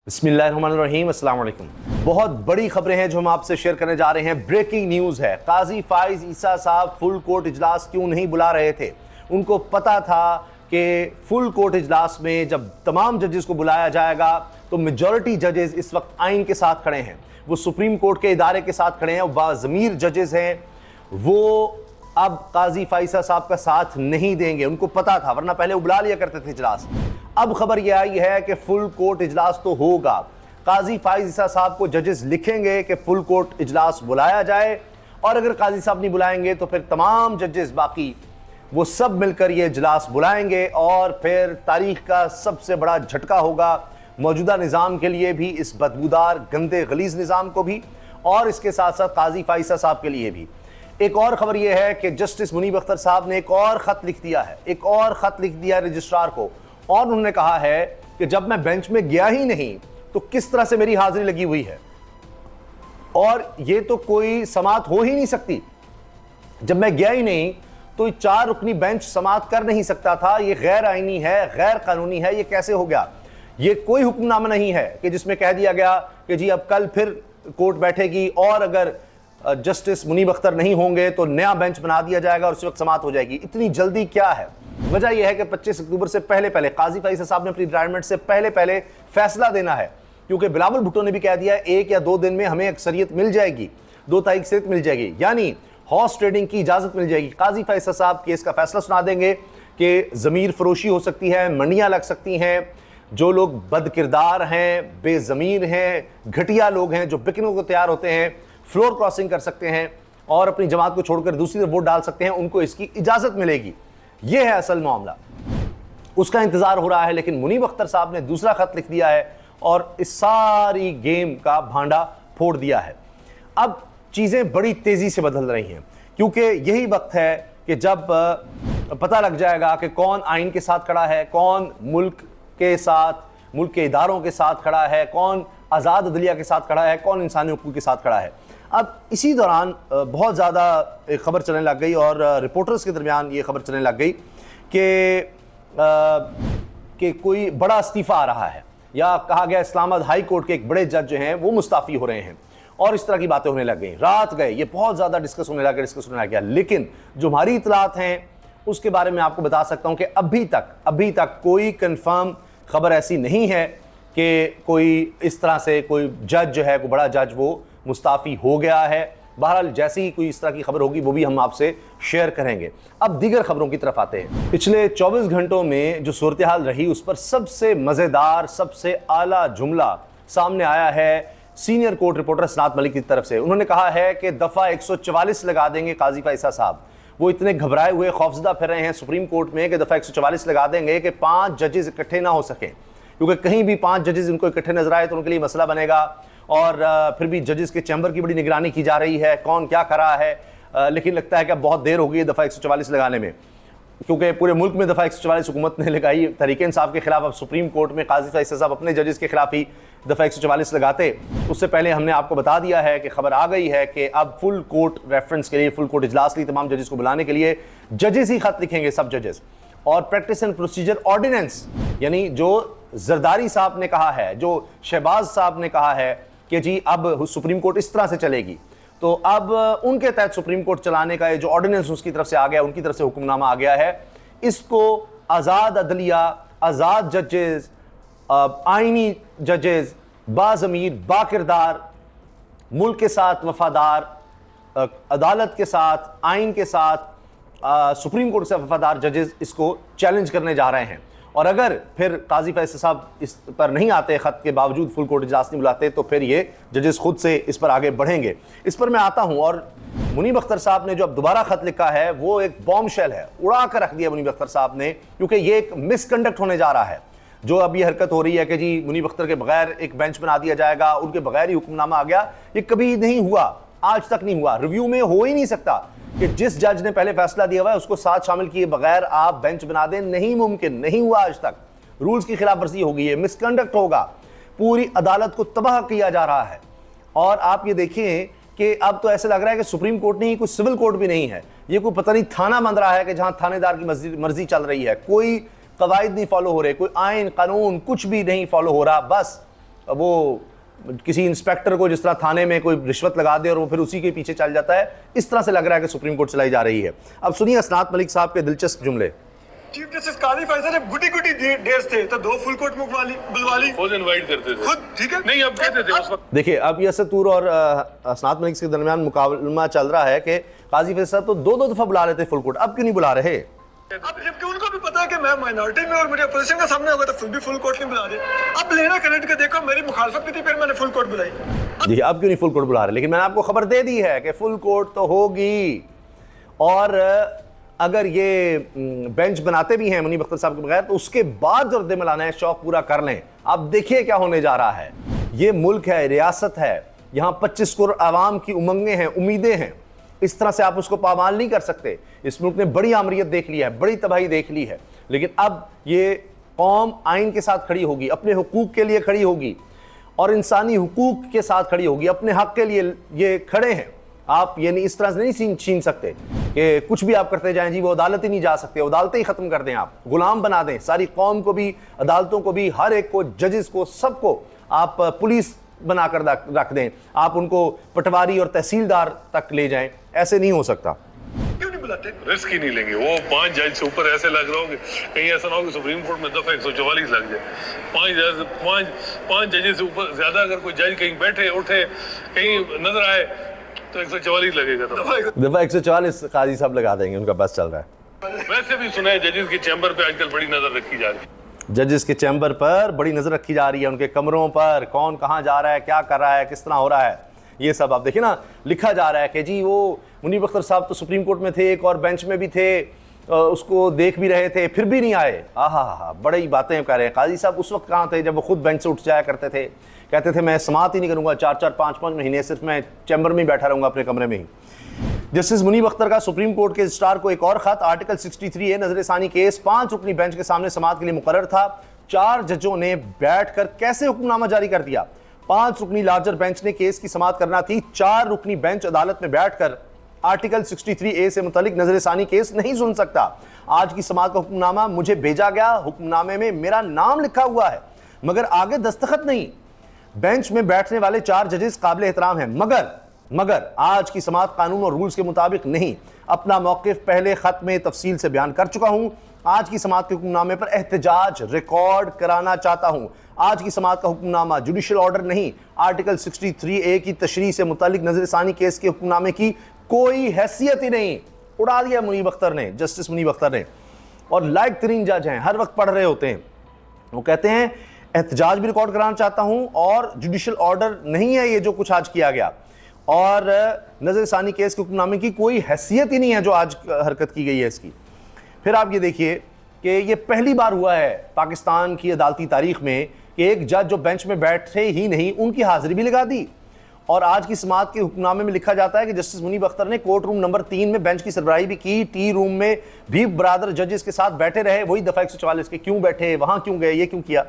बिस्मिल्लाहिर्रहमानिर्रहीम, अस्सलाम वालेकुम। बहुत बड़ी खबरें हैं जो हम आपसे शेयर करने जा रहे हैं। ब्रेकिंग न्यूज़ है, काजी फाइज ईसा साहब फुल कोर्ट इजलास क्यों नहीं बुला रहे थे। उनको पता था कि फुल कोर्ट इजलास में जब तमाम जजेस को बुलाया जाएगा तो मेजॉरिटी जजेस इस वक्त आइन के साथ खड़े हैं, वो सुप्रीम कोर्ट के इदारे के साथ खड़े हैं, वो बाज़मीर जजेस हैं, वो अब काजी फाइसा साहब का साथ नहीं देंगे। उनको पता था, वरना पहले वो बुला लिया करते थे इजलास। अब खबर यह आई है कि फुल कोर्ट इजलास तो होगा। काजी फाइसा साहब को जजेस लिखेंगे कि फुल कोर्ट इजलास बुलाया जाए, और अगर काजी साहब नहीं बुलाएंगे तो फिर तमाम जजेस बाकी वो सब मिलकर ये इजलास बुलाएंगे, और फिर तारीख का सबसे बड़ा झटका होगा मौजूदा निज़ाम के लिए भी, इस बदबूदार गंदे गलीज निज़ाम को भी, और इसके साथ साथ काजी फाइसा साहब के लिए भी। एक और खबर यह है कि जस्टिस मुनीब अख्तर साहब ने एक और ख़त लिख दिया है, एक और ख़त लिख दिया रजिस्ट्रार को, और उन्होंने कहा है कि जब मैं बेंच में गया ही नहीं तो किस तरह से मेरी हाजिरी लगी हुई है, और ये तो कोई समाअत हो ही नहीं सकती। जब मैं गया ही नहीं तो 4 रुकनी बेंच समाअत कर नहीं सकता था। ये गैर आईनी है, गैर कानूनी है, ये कैसे हो गया। ये कोई हुक्मनामा नहीं है कि जिसमें कह दिया गया कि जी अब कल फिर कोर्ट बैठेगी और अगर जस्टिस मुनीब अख्तर नहीं होंगे तो नया बेंच बना दिया जाएगा और उस वक्त समाअत हो जाएगी। इतनी जल्दी क्या है? वजह यह है कि 25 अक्टूबर से पहले काजी फाइसा साहब ने अपनी रिटायरमेंट से पहले फैसला देना है, क्योंकि बिलावल भुट्टो ने भी कह दिया 1 या 2 दिन में हमें अक्सरियत मिल जाएगी, 2 तारीख से मिल जाएगी, यानी हॉर्स ट्रेडिंग की इजाजत मिल जाएगी। काजी फाइसा साहब केस का फैसला सुना देंगे कि जमीर फरोशी हो सकती है, मंडियां लग सकती हैं, जो लोग बदकिरदार हैं, बेजमीर हैं, घटिया लोग हैं, जो बिकने को तैयार होते हैं, फ्लोर क्रॉसिंग कर सकते हैं और अपनी जमात को छोड़कर दूसरी तरफ वोट डाल सकते हैं, उनको इसकी इजाजत मिलेगी। यह है असल मामला, उसका इंतजार हो रहा है। लेकिन मुनीब अख्तर साहब ने दूसरा खत लिख दिया है और इस सारी गेम का भांडा फोड़ दिया है। अब चीजें बड़ी तेजी से बदल रही हैं, क्योंकि यही वक्त है कि जब पता लग जाएगा कि कौन आइन के साथ खड़ा है, कौन मुल्क के साथ, मुल्क के इदारों के साथ खड़ा है, कौन आज़ाद अदलिया के साथ खड़ा है, कौन इंसानी हुकूक के साथ खड़ा है। अब इसी दौरान बहुत ज़्यादा एक खबर चलने लग गई, और रिपोर्टर्स के दरमियान ये खबर चलने लग गई कि कोई बड़ा इस्तीफ़ा आ रहा है, या कहा गया इस्लामाबाद हाई कोर्ट के एक बड़े जज जो हैं वो मुस्ताफ़ी हो रहे हैं, और इस तरह की बातें होने लग गई। रात गए ये बहुत ज़्यादा डिस्कस होने लग गया। लेकिन जो हमारी इतलात हैं उसके बारे में आपको बता सकता हूँ कि अभी तक कोई कंफर्म खबर ऐसी नहीं है कि कोई इस तरह से कोई जज जो है, कोई बड़ा जज वो मुस्ताफ़ी हो गया है। बहरहाल जैसी ही कोई इस तरह की खबर होगी वो भी हम आपसे शेयर करेंगे। अब दीगर खबरों की तरफ आते हैं। पिछले 24 घंटों में जो सूरत हाल रही उस पर सबसे मज़ेदार, सबसे आला जुमला सामने आया है सीनियर कोर्ट रिपोर्टर सनात मलिक की तरफ से। उन्होंने कहा है कि दफ़ा 144 लगा देंगे काजी फाइसा साहब। वो इतने घबराए हुए, खौफजदा फिर रहे हैं सुप्रीम कोर्ट में कि दफ़ा 144 लगा देंगे कि 5 जजेस इकट्ठे ना हो सकें, क्योंकि कहीं भी 5 जजेस इनको इकट्ठे नजर आए तो उनके लिए मसला बनेगा। और फिर भी जजेस के चैम्बर की बड़ी निगरानी की जा रही है, कौन क्या कर रहा है। लेकिन लगता है कि अब बहुत देर हो गई है दफ़ा 144 लगाने में, क्योंकि पूरे मुल्क में दफ़ा 144 हुकूमत ने लगाई तहरीक इंसाफ के खिलाफ। अब सुप्रीम कोर्ट में काजी फाइसा साहब अपने जजेस के खिलाफ ही दफ़ा 144 लगाते। उससे पहले हमने आपको बता दिया है कि खबर आ गई है कि अब फुल कोर्ट रेफरेंस के लिए, फुल कोर्ट इजलास के लिए तमाम जजेस को बुलाने के लिए जजेस ही खत लिखेंगे, सब जजेस। और प्रैक्टिस एंड प्रोसीजर ऑर्डिनेंस, यानी जो जरदारी साहब ने कहा है, जो शहबाज साहब ने कहा है कि जी अब सुप्रीम कोर्ट इस तरह से चलेगी, तो अब उनके तहत सुप्रीम कोर्ट चलाने का ये जो ऑर्डिनेंस उसकी तरफ से आ गया, उनकी तरफ से हुक्मनामा आ गया है, इसको आज़ाद अदलिया, आज़ाद जजेस, आइनी जजेस, बाज़मीर, बाकिरदार, मुल्क के साथ वफादार, अदालत के साथ, आइन के साथ, सुप्रीम कोर्ट से वफादार जजेस इसको चैलेंज करने जा रहे हैं। और अगर फिर काजी फैसल साहब इस पर नहीं आते, ख़त के बावजूद फुल कोर्ट इजलास नहीं बुलाते, तो फिर ये जजेस खुद से इस पर आगे बढ़ेंगे। इस पर मैं आता हूँ। और मुनीब अख्तर साहब ने जो अब दोबारा ख़त लिखा है वो एक बॉम्ब शेल है, उड़ा कर रख दिया मुनीब अख्तर साहब ने, क्योंकि ये एक मिसकंडक्ट होने जा रहा है। जो अब ये हरकत हो रही है कि जी मुनीब अख्तर के बगैर एक बेंच बना दिया जाएगा, उनके बगैर ही हुक्मनामा आ गया, ये कभी नहीं हुआ, आज तक नहीं हुआ, रिव्यू में हो ही नहीं सकता कि जिस जज ने पहले फैसला दिया हुआ है उसको साथ शामिल किए बगैर आप बेंच बना दें। नहीं मुमकिन, नहीं हुआ आज तक। रूल्स की खिलाफ वर्जी हो गई है, मिसकंडक्ट होगा, पूरी अदालत को तबाह किया जा रहा है। और आप ये देखें कि अब तो ऐसे लग रहा है कि सुप्रीम कोर्ट नहीं, कोई सिविल कोर्ट भी नहीं है, ये कोई पता नहीं थाना बन रहा है कि जहां थानेदार की मर्जी चल रही है। कोई कवायद नहीं फॉलो हो रहे, कोई आइन कानून कुछ भी नहीं फॉलो हो रहा, बस वो किसी इंस्पेक्टर को जिस तरह थाने में कोई रिश्वत लगा दे और वो फिर उसी के पीछे चल जाता है, इस तरह से लग रहा है कि सुप्रीम कोर्ट चलाई जा रही है। अब सुनिए असनात मलिक साहब के दिलचस्प जुमले। चीफ जस्टिस काजी फैसल जब गुटी गुटी डेट्स थे तो 2 फुल कोर्ट बुलवा ली, खुद इनवाइट करते थे खुद, ठीक है, नहीं अब कहते थे उस वक्त। देखिए अब यसतूर और असनात मलिक के दरमियान मुकाबला चल रहा है कि काजी फैसल साहब तो 2-2 दफा बुला लेते फुल कोर्ट, अब क्यों नहीं बुला रहे? अब जबकि उनको भी पता है कि मैं माइनॉरिटी में और मुझे अपोजिशन का सामने होगा तो फुल कोर्ट नहीं बुला रहे। अब लेना क्रेडिट के देखो मेरी मुखालफत भी थी, फिर मैंने फुल कोर्ट बुलाई। देखिए अब क्यों नहीं फुल कोर्ट बुला रहे? लेकिन मैंने आपको खबर दे दी है कि फुल कोर्ट तो होगी। और अगर ये बेंच बनाते भी हैं मुनीब अख्तर साहब के बगैर तो उसके बाद जो रद्द मलाना है शौक पूरा कर लें। अब देखिए क्या होने जा रहा है। ये मुल्क है, रियासत है, यहाँ 25 करोड़ आवाम की उमंगें हैं, उम्मीदें हैं। इस तरह से आप उसको पामाल नहीं कर सकते। इस मुल्क ने बड़ी आमरीत देख ली है, बड़ी तबाही देख ली है, लेकिन अब ये कौम आइन के साथ खड़ी होगी, अपने हुकूक के लिए खड़ी होगी और इंसानी हुकूक के साथ खड़ी होगी, अपने हक के लिए ये खड़े हैं। आप यानी इस तरह से नहीं छीन सकते कि कुछ भी आप करते जाएं, जी वो अदालत ही नहीं जा सकते, अदालतें ही खत्म कर दें, आप गुलाम बना दें सारी कौम को भी, अदालतों को भी, हर एक को, जजेस को, सबको आप पुलिस बनाकर रख दें, आप उनको पटवारी और तहसीलदार तक ले जाएं। ऐसे नहीं हो सकता। क्यों नहीं बुलाते? रिस्क ही नहीं लेंगे। वो 5 जज से ऊपर ऐसे लग रहा हो कि कहीं ऐसा ना हो कि सुप्रीम कोर्ट में दफा 144 लग जाए। 5 जजेस से ऊपर ज्यादा अगर कोई जज कहीं बैठे उठे कहीं नजर आए तो 144 लगेगा। दफा 144 काजी साहब लगा देंगे, उनका बस चल रहा है। वैसे भी सुना है जजेस के चैम्बर पे आजकल बड़ी नजर रखी जा रही है। जजेस के चैम्बर पर बड़ी नजर रखी जा रही है, उनके कमरों पर, कौन कहाँ जा रहा है, क्या कर रहा है, किस तरह हो रहा है, ये सब आप देखिए ना। लिखा जा रहा है कि जी वो मुनीब अख्तर साहब तो सुप्रीम कोर्ट में थे, एक और बेंच में भी थे, उसको देख भी रहे थे, फिर भी नहीं आए। आहा, बड़ी बातें कर रहे हैं। काजी साहब उस वक्त कहाँ थे जब वो खुद बेंच से उठ जाया करते थे, कहते थे मैं समाअत ही नहीं करूँगा, 4-4, 5-5 महीने सिर्फ मैं चैम्बर में ही बैठा रहूँगा अपने कमरे में ही। जस्टिस मुनीब अख्तर का सुप्रीम कोर्ट के रजिस्ट्रार को एक और खत। आर्टिकल 63A नजरसानी केस 5 रुकनी बेंच के सामने समाअत के लिए मुकर्रर था। 4 जजों ने बैठकर कैसे हुक्मनामा जारी कर दिया। 5 रुकनी लार्जर बेंच ने केस की समाअत करना थी, 4 रुकनी बेंच अदालत में बैठकर आर्टिकल 63A से मुतालिक नजरसानी केस नहीं सुन सकता। आज की समाअत का हुक्मनामा मुझे भेजा गया, हुक्मनामे में मेरा नाम लिखा हुआ है मगर आगे दस्तखत नहीं। बेंच में बैठने वाले 4 जजेस काबिल एहतराम हैं, मगर आज की समाअत कानून और रूल्स के मुताबिक नहीं। अपना मौक़िफ़ पहले खत में तफसील से बयान कर चुका हूं। आज की समाअत के हुक्मनामे पर एहतजाज रिकॉर्ड कराना चाहता हूं। आज की समाअत का हुक्मनामा जुडिशल ऑर्डर नहीं, आर्टिकल 63A की तशरीह से मुतालिक नजरसानी केस के हुक्मनामे की कोई हैसियत ही नहीं। उड़ा दिया मुनीब अख्तर ने, जस्टिस मुनीब अख्तर ने, और लायक तरीन जज हैं, हर वक्त पढ़ रहे होते हैं। वो कहते हैं एहतजाज भी रिकॉर्ड कराना चाहता हूं और जुडिशल ऑर्डर नहीं है ये जो कुछ आज किया गया, और नजरसानी केस के हुक्मनामे की कोई हैसियत ही नहीं है जो आज हरकत की गई है इसकी। फिर आप ये देखिए कि ये पहली बार हुआ है पाकिस्तान की अदालती तारीख में कि एक जज जो बेंच में बैठे ही नहीं उनकी हाजिरी भी लगा दी। और आज की समाअत के हुक्मनामे में लिखा जाता है कि जस्टिस मुनीब अख्तर ने कोर्ट रूम नंबर 3 में बेंच की सरबराही भी की, टी रूम में भी बरादर जजेस के साथ बैठे रहे। वही दफा 144 के, क्यों बैठे, वहां क्यों गए, ये क्यों किया,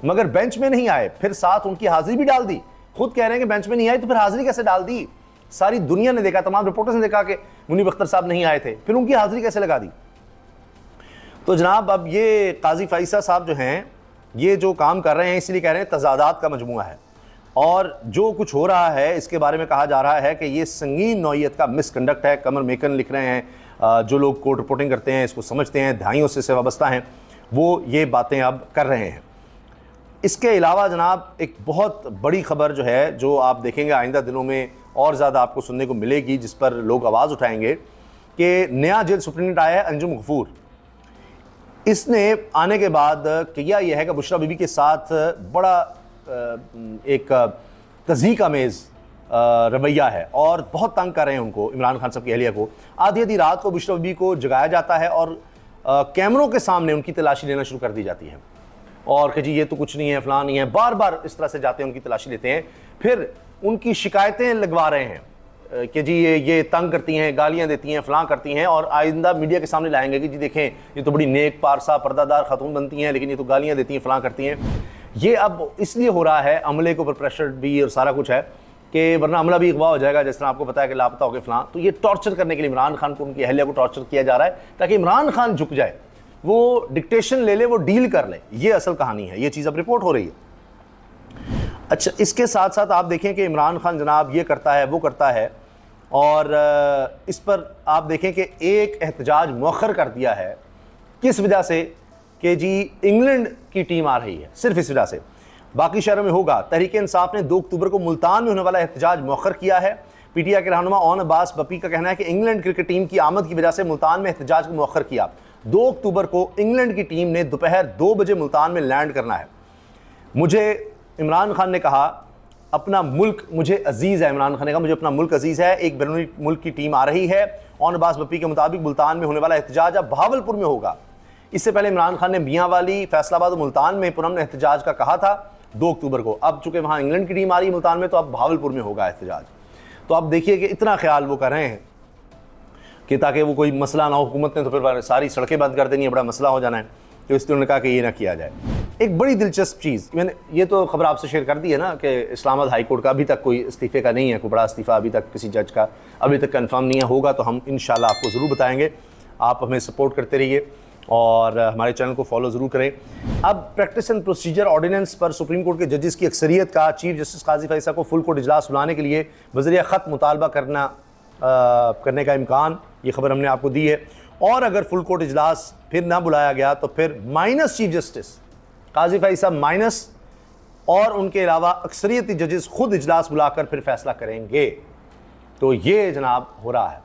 मगर बेंच में नहीं आए। फिर साथ उनकी हाजिरी भी डाल दी। खुद कह रहे हैं कि बेंच में नहीं आए तो फिर हाजिरी कैसे डाल दी? सारी दुनिया ने देखा, तमाम रिपोर्टर्स ने देखा कि मुनीब अख्तर साहब नहीं आए थे, फिर उनकी हाजिरी कैसे लगा दी? तो जनाब अब ये काजी फैसल साहब जो हैं ये जो काम कर रहे हैं इसलिए कह रहे हैं तजादात का मजमुआ है, और जो कुछ हो रहा है इसके बारे में कहा जा रहा है कि ये संगीन नौइयत का मिसकंडक्ट है। कमर मेकन लिख रहे हैं, जो लोग कोर्ट रिपोर्टिंग करते हैं, इसको समझते हैं, दहाइयों से वाबस्ता हैं, वो ये बातें अब कर रहे हैं। इसके अलावा जनाब एक बहुत बड़ी खबर जो है, जो आप देखेंगे आइंदा दिनों में और ज़्यादा आपको सुनने को मिलेगी, जिस पर लोग आवाज़ उठाएंगे, कि नया जेल सुप्रिटेंडेंट आया है अंजुम गफूर। इसने आने के बाद किया यह है कि बुशरा बीबी के साथ बड़ा एक तज़ीक आमेज़ रवैया है और बहुत तंग कर रहे हैं उनको, इमरान खान साहब की अहलिया को। आधी आधी रात को बुशरा बीबी को जगाया जाता है और कैमरों के सामने उनकी तलाशी लेना शुरू कर दी जाती है, और कि जी ये तो कुछ नहीं है, फलां नहीं है, बार बार इस तरह से जाते हैं, उनकी तलाशी लेते हैं। फिर उनकी शिकायतें लगवा रहे हैं कि जी ये तंग करती हैं, गालियां देती हैं, फलां करती हैं, और आइंदा मीडिया के सामने लाएंगे कि जी देखें ये तो बड़ी नेक पारसा पर्दादार खातून बनती हैं, लेकिन ये तो गालियां देती हैं, फलां करती हैं। ये अब इसलिए हो रहा है, अमले के ऊपर प्रेशर भी और सारा कुछ है, कि वरना अमला भी अगवा हो जाएगा, जिस तरह आपको पता है कि लापता हो गए फलां। तो ये टॉर्चर करने के लिए इमरान खान को, उनकी अहलिया को टॉर्चर किया जा रहा है ताकि इमरान खान झुक जाए, वो डिक्टेशन ले ले, वो डील कर ले। ये असल कहानी है, ये चीज़ अब रिपोर्ट हो रही है। अच्छा, इसके साथ साथ आप देखें कि इमरान खान जनाब ये करता है वो करता है, और इस पर आप देखें कि एक एहतजाज मौखर कर दिया है। किस वजह से? कि जी इंग्लैंड की टीम आ रही है, सिर्फ इस वजह से। बाकी शहरों में होगा। तहरीक इंसाफ ने 2 अक्टूबर को मुल्तान में होने वाला एहतजाज मौखर किया है। पीटीआई के रहनुमा ओन अब्बास बपी का कहना है कि इंग्लैंड क्रिकेट टीम की आमद की वजह से मुल्तान में एहतजाज को मौखर किया। 2 अक्टूबर को इंग्लैंड की टीम ने दोपहर 2 बजे मुल्तान में लैंड करना है। मुझे इमरान खान ने कहा अपना मुल्क मुझे अजीज़ है। इमरान खान ने कहा मुझे अपना मुल्क अजीज़ है, एक बैरूनी मुल्क की टीम आ रही है। ओन अब्बास बपी के मुताबिक मुल्तान में होने वाला एहतजाज अब भावलपुर में होगा। इससे पहले इमरान खान ने मियांवाली, फैसलाबाद और मुल्तान में पुरअमन एहतजाज का कहा था 2 अक्टूबर को। अब चूंकि वहाँ इंग्लैंड की टीम आ रही है मुल्तान में, तो अब भावलपुर में होगा एहतजाज। तो आप देखिए कि इतना ख्याल वो कर रहे हैं कि ताकि वो कोई मसला ना हो। हुकूमत ने तो फिर सारी सड़कें बंद कर देनी है, बड़ा मसला हो जाना है, तो इसलिए उन्होंने कहा कि ये ना किया जाए। एक बड़ी दिलचस्प चीज़, मैंने ये तो खबर आपसे शेयर कर दी है ना कि इस्लामाबाद हाई कोर्ट का अभी तक कोई इस्तीफ़े का नहीं है, कोई बड़ा इस्तीफ़ा अभी तक किसी जज का अभी तक कंफर्म नहीं है। होगा तो हम इंशाल्लाह आपको ज़रूर बताएंगे। आप हमें सपोर्ट करते रहिए और हमारे चैनल को फॉलो ज़रूर करें। अब प्रैक्टिस एंड प्रोसीजर ऑर्डिनेंस पर सुप्रीम कोर्ट के जजेस की अक्सरियत का चीफ जस्टिस काजी फैसल को फुल कोर्ट इजलास बुलाने के लिए वज़रिया ख़त मुतालबा करने का इम्कान, ये खबर हमने आपको दी है। और अगर फुल कोर्ट इजलास फिर ना बुलाया गया तो फिर माइनस चीफ जस्टिस काजी फैसल माइनस, और उनके अलावा अक्सरियती जजेस खुद इजलास बुलाकर फिर फैसला करेंगे। तो ये जनाब हो रहा है,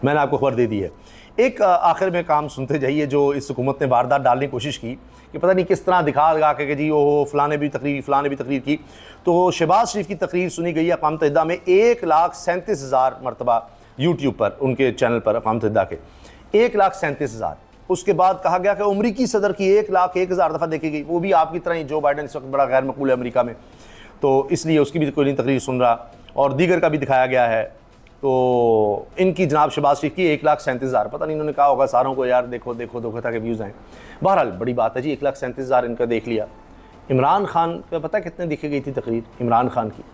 मैंने आपको खबर दे दी है। एक आखिर में काम सुनते जाइए जो इस हुकूमत ने वारदात डालने की कोशिश की कि पता नहीं किस तरह दिखा लगा के जी ओहो फ़लाने भी तकरीर की। तो शहबाज शरीफ की तकरीर सुनी गई अक़वाम मुत्तहिदा में 1,37,000 मरतबा यूट्यूब पर, उनके चैनल पर अक़वाम मुत्तहिदा के 1,37,000। उसके बाद कहा गया कि अमरीकी सदर की 1,01,000 दफ़ा देखी गई, वो भी आपकी तरह ही। जो बाइडन इस वक्त बड़ा गैर मकबूल है अमेरिका में, तो इसलिए उसकी भी कोई नहीं तकरीर सुन रहा, और दीगर का भी दिखाया गया है। तो इनकी जनाब शहबाज शरीफ की 1,37,000, पता नहीं इन्होंने कहा होगा सारों को यार देखो देखो देखो ताकि व्यूज़ आएँ। बहरहाल बड़ी बात है जी, 1,37,000 इनका देख लिया। इमरान खान का पता कितने देखी गई थी तकरीर इमरान खान की?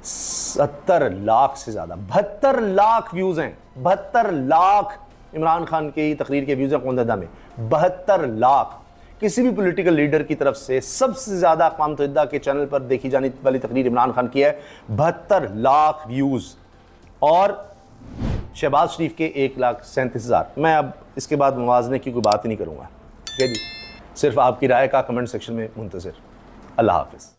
70 लाख से ज़्यादा, 72 लाख व्यूज़ हैं। 72 लाख इमरान खान की तकरीर के व्यूज़ हैं अक़वाम मुत्तहिदा में, 72 लाख। किसी भी पॉलिटिकल लीडर की तरफ से सबसे ज़्यादा अक़वाम मुत्तहिदा के चैनल पर देखी जाने वाली तकरीर इमरान खान की है, 72 लाख व्यूज़। और शहबाज शरीफ के 1,37,000। मैं अब इसके बाद मुवाज़ने की कोई बात ही नहीं करूँगा, ठीक है जी। सिर्फ आपकी राय का कमेंट सेक्शन में मुंतज़िर। अल्लाह हाफ़िज़।